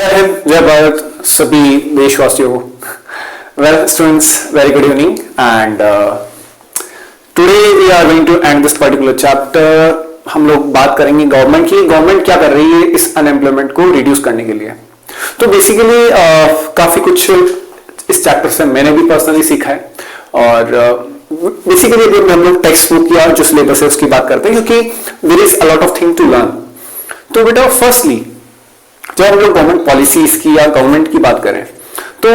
जय हिंद, जय भारत सभी देशवासियों को। Well students, very good evening and today we are going to end this particular chapter. हम लोग बात करेंगे गवर्नमेंट की, गवर्नमेंट क्या कर रही है इस अनएम्प्लॉयमेंट को रिड्यूस करने के लिए। तो बेसिकली काफी कुछ इस चैप्टर से मैंने भी पर्सनली सीखा है और बेसिकली हम लोग टेक्स्ट बुक या जो सिलेबस है उसकी बात करते हैं क्योंकि there is a lot of thing to learn. तो बेटा फर्स्टली जब हम लोग गवर्नमेंट पॉलिसीज की या गवर्नमेंट की बात करें तो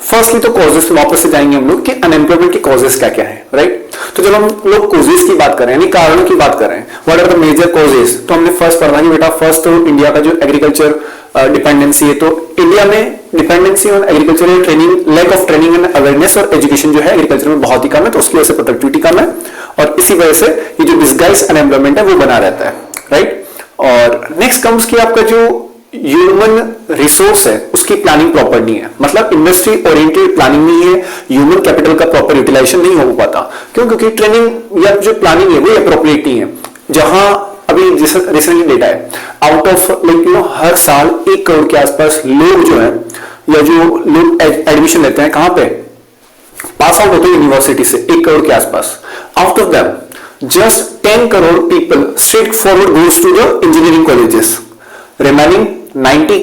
फर्स्टली तो कॉजेस वापस से जाएंगे हम लोग कि अनएम्प्लॉयमेंट के कॉजेस क्या क्या है, राइट। तो जब हम लोग कॉजेस की बात करें यानी कारणों की बात करें, what are the major causes, तो हमने फर्स्ट पढ़ा कि बेटा फर्स्ट तो इंडिया का जो एग्रीकल्चर डिपेंडेंसी है, तो इंडिया में dependency on agriculture training, lack of training and awareness और एजुकेशन जो है एग्रीकल्चर में बहुत ही कम है, तो उसकी वजह से प्रोडक्टिविटी कम है और इसी वजह से ये जो डिस्गाइज अनएम्प्लॉयमेंट है वो बना रहता है, राइट। और नेक्स्ट कम्स की आपका जो ह्यूमन रिसोर्स है उसकी प्लानिंग प्रॉपर नहीं है, मतलब इंडस्ट्री ओरिएंटेड प्लानिंग नहीं है, ह्यूमन कैपिटल का प्रॉपर यूटिलाइजेशन नहीं हो पाता। क्यों? क्योंकि ट्रेनिंग या जो प्लानिंग है वो अप्रोप्रिएट नहीं है। जहां अभी रिसेंटली डेटा है आउट ऑफ हर साल 1 करोड़ के आसपास लोग जो है या जो लोग एडमिशन लेते हैं कहां पे पास आउट होते हैं यूनिवर्सिटी से 1 करोड़ के आसपास, out of them just 10 crore people straight forward goes to the engineering colleges, remaining 90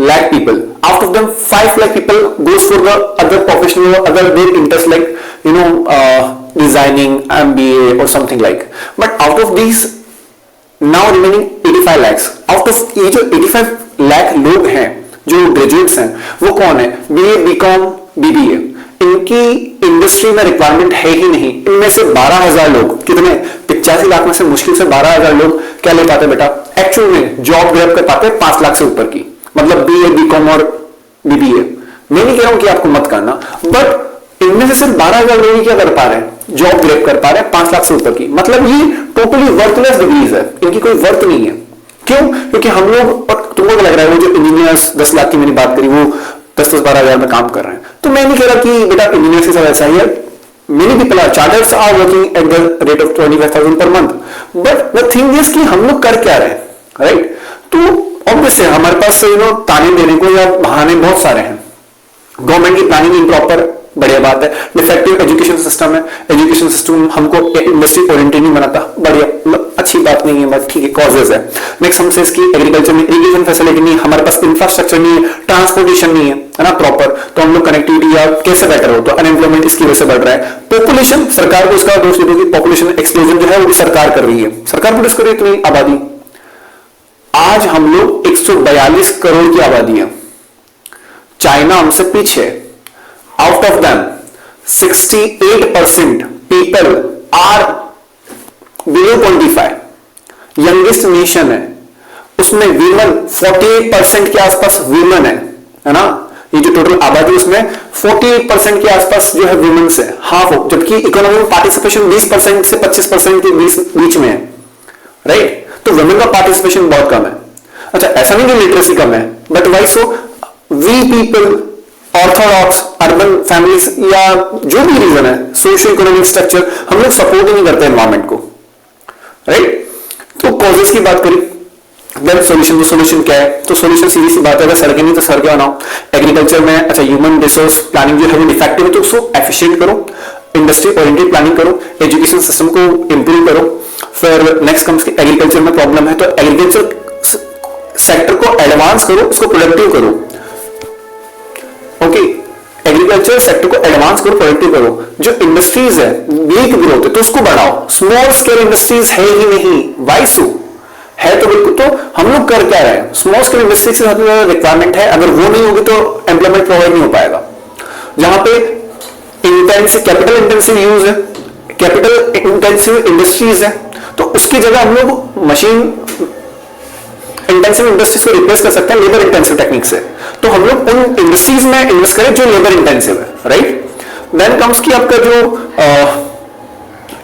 lakh people, out of them 5 lakh people goes for the other professional or other their interest like designing, MBA or something like, but out of these now remaining 85 lakhs, out of ये जो 85 lakh लोग हैं जो graduates हैं वो कौन है? BA, BCom, BBA, इनकी इंडस्ट्री में रिक्वायरमेंट है ही नहीं। इनमें से 12,000 लोग, कितने 85 लाख में से मुश्किल से 12,000 लोग क्या ले पाते बेटा? एक्चुअल में जॉब ग्रैब कर पाते 5 लाख से ऊपर की, मतलब BA, BCom और BBA। मैं नहीं कह रहा हूं कि आपको मत करना, बट इनमें से सिर्फ 12,000 लोग क्या कर पा रहे हैं? जॉब ग्रैब कर पा रहे हैं 5 लाख से ऊपर की, मतलब ये टोटली वर्थलेस डिग्रीज है, इनकी कोई वर्थ नहीं है। क्यों? क्योंकि हम लोग, और तुमको क्या लग रहा है वो जो इंजीनियर्स 10 लाख की मैंने बात करी वो 10-12 हजार में काम कर रहे हैं, तो मैं नहीं कह रहा कि बेटा इंजीनियर से सब ऐसा ही है। Many people are charters are working at the rate of 25,000 per month, but the thing is कि हम लोग कर क्या रहे हैं, राइट। तो ऑब्वियसली हमारे पास ताने देने को या बहाने बहुत सारे हैं। गवर्नमेंट की प्लानिंग इम्प्रॉपर, बढ़िया बात है। डिफेक्टिव एजुकेशन सिस्टम है, एजुकेशन सिस्टम हमको इंडस्ट्री ओरिएंटेड नहीं बनाता, बढ़िया, मतलब अच्छी बात नहीं है, बट ठीक है, कॉजेज है। नेक्स्ट हमसे इसकी एग्रीकल्चर में इरिगेशन फैसिलिटी नहीं है, हमारे पास इंफ्रास्ट्रक्चर नहीं है, ट्रांसपोर्टेशन नहीं है ना प्रॉपर, तो हम लोग कनेक्टिविटी या कैसे बेटर हो, तो अनएम्प्लॉयमेंट इसकी वजह से बढ़ रहा है। पॉपुलेशन, सरकार को इसका दोष दे दो कि पॉपुलेशन एक्सप्लोजन जो है वो सरकार कर रही है, सरकार प्रोड्यूस कर रही है इतनी आबादी। आज हम लोग 142 करोड़ की आबादी है, चाइना हमसे पीछे। Out of them 68% people are below 25, youngest nation है, उसमें वीमेन 48% के आसपास वीमेन है ना। ये जो टोटल आबादी उसमें 48% के आसपास जो है वुमेन्स है, हाफ हो, जबकि इकोनॉमी में पार्टिसिपेशन 20% से 25% के बीच में है, राइट। तो वुमेन का पार्टिसिपेशन बहुत कम है। अच्छा, ऐसा नहीं कि लिटरेसी कम है, but why so? We people, orthodox urban families या जो भी रीजन है, सोशियो इकोनॉमिक स्ट्रक्चर, हम लोग सपोर्ट ही नहीं करते एनवायरमेंट को, राइट। तो कॉजेस की बात करी, देन सॉल्यूशन। तो सॉल्यूशन क्या है? तो सॉल्यूशन सीधी सी बात है, अगर सड़कें नहीं तो सड़कें बनाओ। एग्रीकल्चर में अच्छा ह्यूमन रिसोर्स प्लानिंग जो है वो डिफेक्टिव है तो उसको एफिशिएंट करो, इंडस्ट्री ओरिएंटेड प्लानिंग करो, एजुकेशन सिस्टम को इंप्रूव करो। फिर नेक्स्ट कम्स की एग्रीकल्चर में प्रॉब्लम है तो एग्रीकल्चर सेक्टर को एडवांस करो, उसको प्रोडक्टिव करो। ओके, एग्रीकल्चर सेक्टर को एडवांस करो, प्रोडक्टिव करो। जो इंडस्ट्रीज है वीक ग्रोथ है तो उसको बढ़ाओ। स्मॉल स्केल इंडस्ट्रीज है ही नहीं, वाई सो? है तो बिल्कुल, तो हम लोग कर क्या रहे हैं? स्मॉल स्केल इंडस्ट्री से रिक्वायरमेंट है, अगर वो नहीं होगी तो एम्प्लॉयमेंट प्रोवाइड नहीं हो पाएगा। जहां पे इंटेंसिव कैपिटल इंटेंसिव यूज है, कैपिटल इंटेंसिव इंडस्ट्रीज है, तो उसकी जगह हम लोग मशीन इंटेंसिव इंडस्ट्रीज को रिप्लेस कर सकते हैं लेबर इंटेंसिव टेक्निक से। तो हम लोग उन इंडस्ट्रीज में इन्वेस्ट करें जो लेबर इंटेंसिव है, राइट। देन कम्स की आपका जो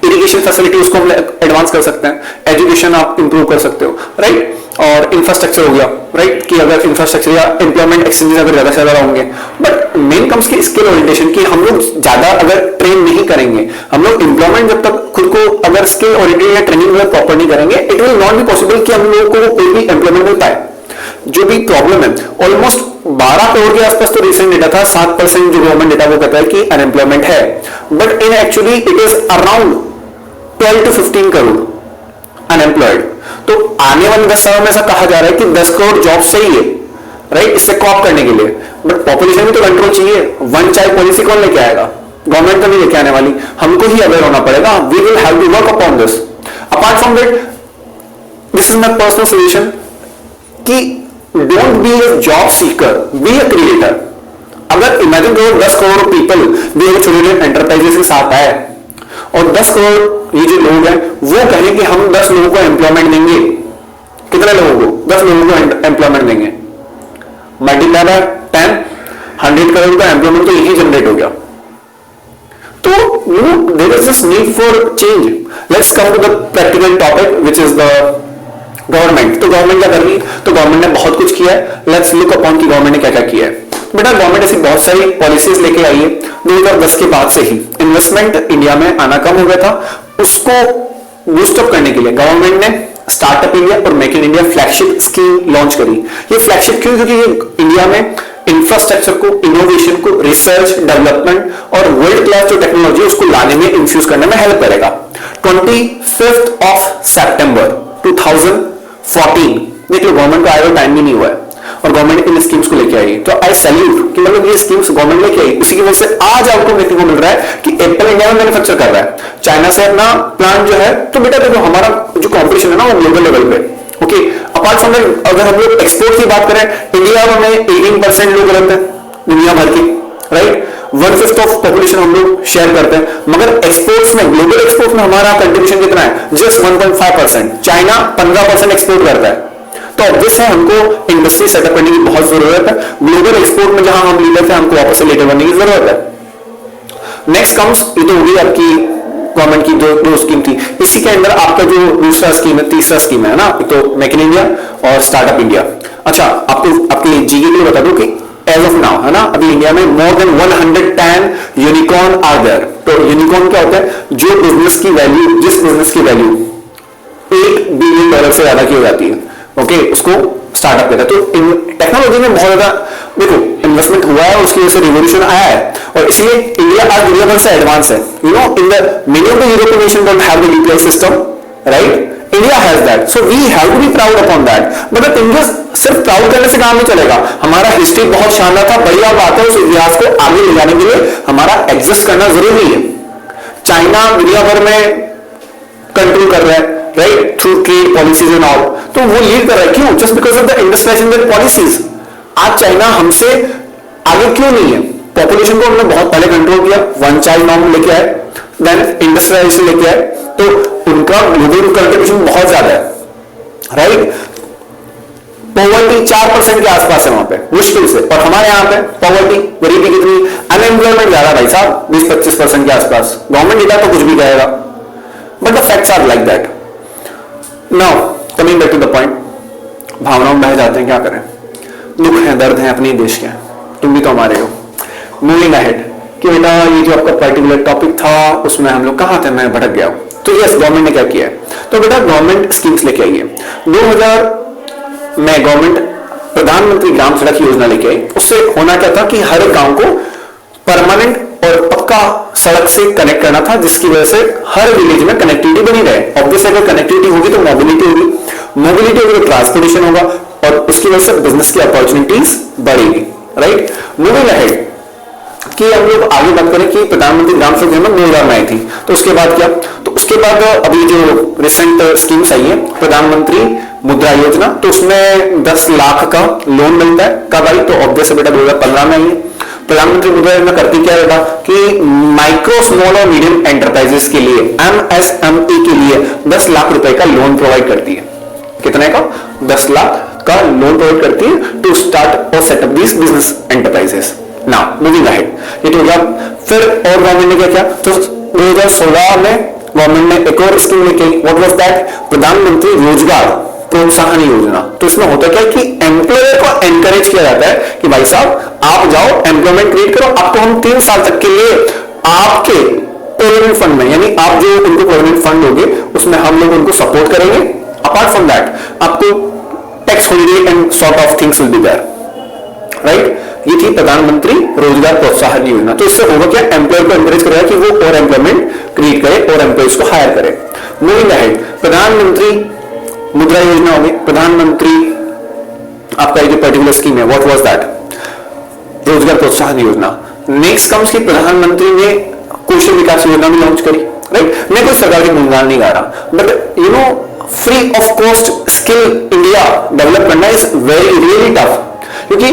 इरिगेशन फैसिलिटी उसको हम एडवांस कर सकते हैं, एजुकेशन आप इंप्रूव कर सकते हो, राइट। और इंफ्रास्ट्रक्चर हो गया, राइट, कि अगर इंफ्रास्ट्रक्चर या एम्प्लॉयमेंट एक्सचेंजेस अगर ज्यादा से ज्यादा होंगे। बट मेन कम्स की स्किल ओरिएंटेशन, की हम लोग ज्यादा अगर ट्रेन नहीं करेंगे, हम लोग एम्प्लॉयमेंट जब तक खुद को अगर स्किल ओरिएंटेड या ट्रेनिंग प्रॉपर नहीं करेंगे, it will not be possible कि हम लोगों को कोई भी एम्प्लॉयमेंट मिल पाए। जो भी प्रॉब्लम है, ऑलमोस्ट 12 करोड़ के आसपास तो रिसेंट डेटा था, 7% जो गवर्नमेंट डेटा वो कहता है कि अनएम्प्लॉयमेंट है, but in actually it is around 12 to 15 crore unemployed. तो आने वाले 10 सालों में ऐसा कहा जा रहा है कि 10 करोड़ जॉब चाहिए, राइट, इससे कॉप करने के लिए, बट पॉपुलेशन भी तो कंट्रोल चाहिए। वन चाइल्ड पॉलिसी कौन लेके आएगा? गवर्नमेंट तो नहीं लेके आने वाली, हमको ही अवेयर होना पड़ेगा। We will have to work upon this. Apart from that, this is my personal solution कि don't be a job seeker, be a creator. अगर इमेजिन करो 10 करोड़ पीपल भी एक छोटे छोटे एंटरप्राइजेस के साथ आए और 10 करोड़ ये जो लोग हैं वो कहें कि हम 10 लोगों को एम्प्लॉयमेंट देंगे, कितने लोगों को? 10 लोगों को एम्प्लॉयमेंट देंगे, मल्टीप्लाई बाय 10, 100 करोड़ का एम्प्लॉयमेंट तो यही जनरेट हो गया। तो there is this need for change. Let's come to the practical topic which is the government. तो गवर्नमेंट क्या कर रही है? तो गवर्नमेंट ने बहुत कुछ किया है। लेट्स लुक अपॉन की गवर्नमेंट ने क्या क्या किया है। बेटा गवर्नमेंट ऐसी बहुत सारी पॉलिसीज लेके आई है। 2010 के बाद से ही इन्वेस्टमेंट इंडिया में आना कम हो गया था, उसको बूस्ट अप करने के लिए गवर्नमेंट ने स्टार्टअप इंडिया और make in India flagship scheme launch करी। ये फ्लैगशिप क्यों? क्योंकि ये इंडिया में इंफ्रास्ट्रक्चर को, इनोवेशन को, रिसर्च डेवलपमेंट और वर्ल्ड क्लास जो टेक्नोलॉजी उसको लाने में, इंफ्यूज करने में हेल्प करेगा। 25 सितंबर 2014, देख लो गवर्नमेंट का आया टाइम भी नहीं हुआ है और गवर्नमेंट इन स्कीम्स को लेके आई। तो आई सैल्यूट कि मतलब ये स्कीम्स गवर्नमेंट लेके आई। उसी की वजह से आज आपको देखने को मिल रहा है कि एप्पल इंडिया में मैन्युफैक्चर कर रहा है, चाइना से अपना प्लांट जो है। तो बेटा देखो हमारा जो कंपटीशन है ना वो ग्लोबल लेवल पे। ओके, अपार्ट फ्रॉम दैट अगर हम लोग एक्सपोर्ट की बात करें, इंडिया में 18% लोग रहते हैं दुनिया भर के, राइट, 1/5 ऑफ पॉपुलेशन हम लोग शेयर करते हैं, मगर एक्सपोर्ट्स में, ग्लोबल एक्सपोर्ट्स में हमारा कंट्रीब्यूशन कितना है? जस्ट 1.5%। चाइना 15% एक्सपोर्ट करता है। तो ऑब्वियस है हमको इंडस्ट्री सेटअप करने की बहुत जरूरत है। ग्लोबल एक्सपोर्ट में जहां हम लीडर थे, हमको वापस से लीडर बनने की जरूरत है। नेक्स्ट कम्स, ये तो होगी आपकी गवर्नमेंट की दो स्कीम थी। इसी के अंदर आपका जो दूसरा स्कीम है, तीसरा स्कीम है ना, तो मेक इन इंडिया और स्टार्टअप इंडिया। अच्छा, आपको आपके जीके के लिए बता दूं कि एज ऑफ नाउ है ना, अभी इंडिया में more than 110 unicorn are there. तो यूनिकॉर्न क्या होता है? जो बिजनेस की वैल्यू, जिस बिजनेस की वैल्यू $1 बिलियन से ज्यादा की हो जाती है, ओके, उसको स्टार्टअप कहते हैं। तो टेक्नोलॉजी में बहुत ज्यादा देखो इन्वेस्टमेंट हुआ है, उसकी वजह से रिवोल्यूशन आया है और इसलिए इंडिया आज दुनिया भर से एडवांस है। You know, in the many of the European nation don't have the UPI system, right, India has that, so we have to be proud upon that. But the thing is, सिर्फ proud करने से काम नहीं चलेगा। हमारा history बहुत शानदार था, बढ़िया बात है, उस इतिहास को आगे ले जाने के लिए हमारा एग्जिस्ट करना जरूरी है। चाइना दुनिया भर में कंट्रोल कर रहा है, right, through trade policies and all, तो वो लीड कर रहा है। क्यों? Just because of the industrialization policies. आज चाइना हमसे आगे क्यों नहीं है? पॉपुलेशन को हमने बहुत पहले कंट्रोल किया, वन चाइल्ड नॉर्म लेके आए, देन इंडस्ट्रियलाइजेशन लेके आए, तो उनका ग्लोबल कंट्रीब्यूशन बहुत ज्यादा है, राइट। पॉवर्टी 4% के आसपास है वहां पे मुश्किल से, और हमारे यहां पे पॉवर्टी, गरीबी कितनी, अनएम्प्लॉयमेंट ज्यादा भाई साहब, 20-25% के आसपास। गवर्नमेंट डेटा तो कुछ भी कहेगा, but the facts are like that. Now coming back to the point, भावनाओं में बह जाते हैं, क्या करें, दुख है, दर्द है, अपने देश के, तुम भी तो हमारे हो। मूविंग अहेड कि बेटा ये जो आपका पर्टिकुलर टॉपिक था उसमें हम लोग कहां थे, मैं भटक गया हूं। तो यस, गवर्नमेंट ने क्या किया है? तो बेटा गवर्नमेंट स्कीम्स लेके आई है। 2000 में गवर्नमेंट प्रधानमंत्री ग्राम सड़क योजना लेके आई। उससे होना क्या था कि हर एक गांव को परमानेंट और पक्का सड़क से कनेक्ट करना था, जिसकी वजह से हर विलेज में कनेक्टिविटी बनी रहे। ऑब्वियसली अगर कनेक्टिविटी होगी तो मोबिलिटी होगी, मोबिलिटी होगी तो ट्रांसपोर्टेशन होगा, और उसकी वजह से बिजनेस की अपॉर्चुनिटीज बढ़ेगी, राइट। मूविंग अहेड कि हम लोग आगे बात करें कि प्रधानमंत्री ग्राम सड़क योजना 2000 में आई थी, तो उसके बाद क्या? तो उसके बाद अभी जो रिसेंट स्कीम्स आई है, प्रधानमंत्री मुद्रा योजना, तो उसमें 10 लाख का लोन मिलता है। कब आई? तो ऑब्वियस बेटा 2015 में आई है। प्रधानमंत्री मुद्रा योजना करती क्या बेटा कि माइक्रो, स्मॉल और मीडियम एंटरप्राइजेस के लिए, MSME के लिए 10 लाख रुपए का लोन प्रोवाइड करती है। कितने का? 10 लाख का लोन प्रोवाइड करती है टू स्टार्ट और setup this business enterprises. Now moving ahead, ये तो हो गया। फिर और गवर्नमेंट ने क्या किया? तो 2016 में गवर्नमेंट ने एक और स्कीम लेके, व्हाट वाज दैट? प्रधानमंत्री रोजगार प्रोत्साहन योजना। तो इसमें होता क्या है कि एम्प्लॉयर को एनकरेज किया जाता है कि भाई साहब आप जाओ एम्प्लॉयमेंट क्रिएट करो, आपको हम 3 साल तक के लिए आपके प्रोविडेंट फंड में, यानी आप जो उनको प्रोविडेंट फंड दोगे उसमें हम लोग उनको सपोर्ट करेंगे। अपार्ट फ्रॉम दैट आपको tax holiday and sort of things will be there, right. ये थी प्रधानमंत्री रोजगार प्रोत्साहन योजना। तो इससे होगा क्या, एम्प्लॉयर को एनकरेज करेगा कि वो और एम्प्लॉयमेंट क्रिएट करे और एम्प्लॉयज को हायर करे। मूविंग अहेड, प्रधानमंत्री मुद्रा योजना होगी, प्रधानमंत्री आपका ये जो पर्टिकुलर स्कीम है, व्हाट वाज दैट, रोजगार प्रोत्साहन योजना। नेक्स्ट कम्स की प्रधानमंत्री ने कौशल विकास योजना भी लॉन्च करी, राइट। मैं कोई सरकार के गुणगान नहीं गा रहा, but you know free of cost skill India develop करना इज वेरी रियली टफ, क्योंकि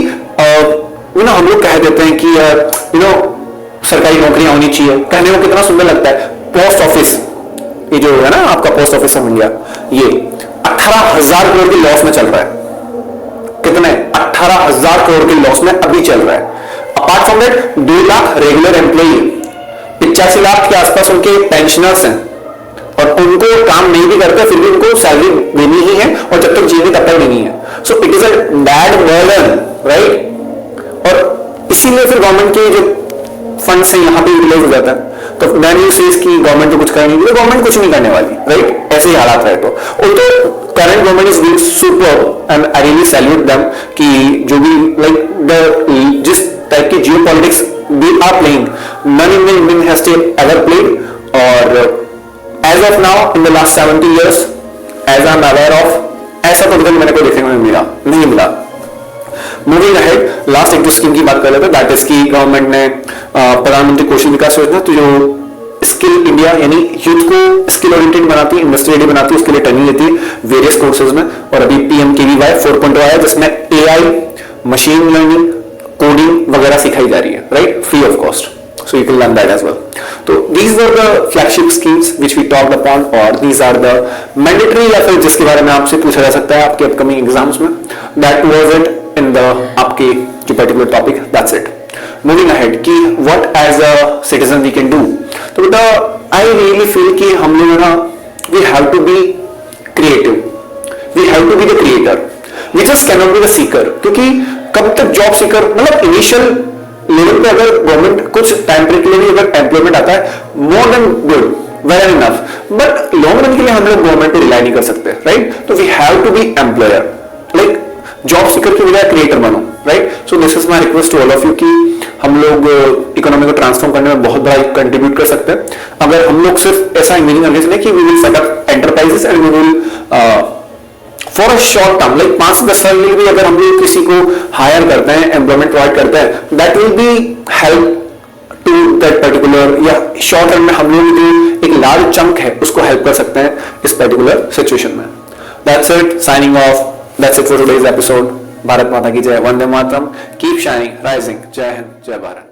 यू नो हम लोग कह देते हैं कि यू नो सरकारी नौकरियां होनी चाहिए, कहने को कितना सुंदर लगता है। पोस्ट ऑफिस, ये जो है ना आपका पोस्ट ऑफिस ऑफ इंडिया, ये 18,000 करोड़ की लॉस में चल रहा है। कितने, 18,000 करोड़ के लॉस में अभी चल रहा है। Apart from that 2 lakh regular employee, 85 lakh के आसपास उनके पेंशनर्स हैं, और उनको काम नहीं भी करते फिर भी उनको सैलरी देनी ही है, और जब तक जीवित तब तक देनी है। So it is a bad burden, right. और इसीलिए फिर गवर्नमेंट के जो फंड्स हैं यहां पे यूटिलाइज हो जाता है। तो देन यू सेज कि गवर्नमेंट तो कुछ कर नहीं रही, गवर्नमेंट कुछ नहीं करने वाली, राइट। ऐसे ही हालात रहे तो current government is doing super and I really salute them कि जो भी लाइक द जिस टाइप की geopolitics we are playing, none in the Indian has ever played. और as of now in the last 70 years as I am aware of, ऐसा तो मैंने कोई देखने को नहीं मिला। मूविंग अहेड, लास्ट एक जो स्कीम की बात कर लेते हैं, दैट इज की गवर्नमेंट ने प्रधानमंत्री कौशल विकास योजना, तो जो स्किल इंडिया यानी यूथ को स्किल ओरिएंटेड बनाती है, इंडस्ट्री रेडी बनाती है, उसके लिए ट्रेनिंग लेती है वेरियस कोर्सेज में। और अभी PMKVY 4.0 आया जिसमें AI, मशीन लर्निंग, कोडिंग वगैरह सिखाई जा रही है, right, free of cost. So you can learn that as well. So these were the flagship schemes which we talked upon, और these are the mandatory या फिर जिसके बारे में आपसे पूछा जा सकता है आपके अपकमिंग एग्जाम्स में। That was it in the आपके जो particular topic, that's it. Moving ahead कि what as a citizen we can do. तो बेटा I really feel कि हम लोग ना we have to be creative, we have to be the creator, we just cannot be the seeker। क्योंकि कब तक जॉब सीकर, मतलब इनिशियल लेवल पे अगर गवर्नमेंट कुछ टाइम पीरियड के लिए भी अगर एम्प्लॉयमेंट आता है, more than good, well enough, but long run के लिए हम लोग गवर्नमेंट पे रिलाई नहीं कर सकते, राइट। तो we have to be employer, like job seeker की बजाय क्रिएटर बनो, right. So this is my request to all of you कि हम लोग इकोनॉमी को ट्रांसफॉर्म करने में बहुत बड़ा कंट्रीब्यूट कर सकते हैं अगर हम लोग सिर्फ ऐसा इमेजिन करें कि we will set up enterprises and we will for a short term, like 5 से 10 साल के लिए भी अगर हम लोग किसी को हायर करते हैं, एम्प्लॉयमेंट प्रोवाइड करते हैं, that will be help to that particular, या शॉर्ट टर्म में हम लोग जो एक लार्ज चंक है उसको हेल्प कर सकते हैं इस पर्टिकुलर सिचुएशन में। That's it, signing off, that's it for today's episode. Bharat माता की जय, Vande Mataram, keep shining, rising, जय हिंद, जय भारत।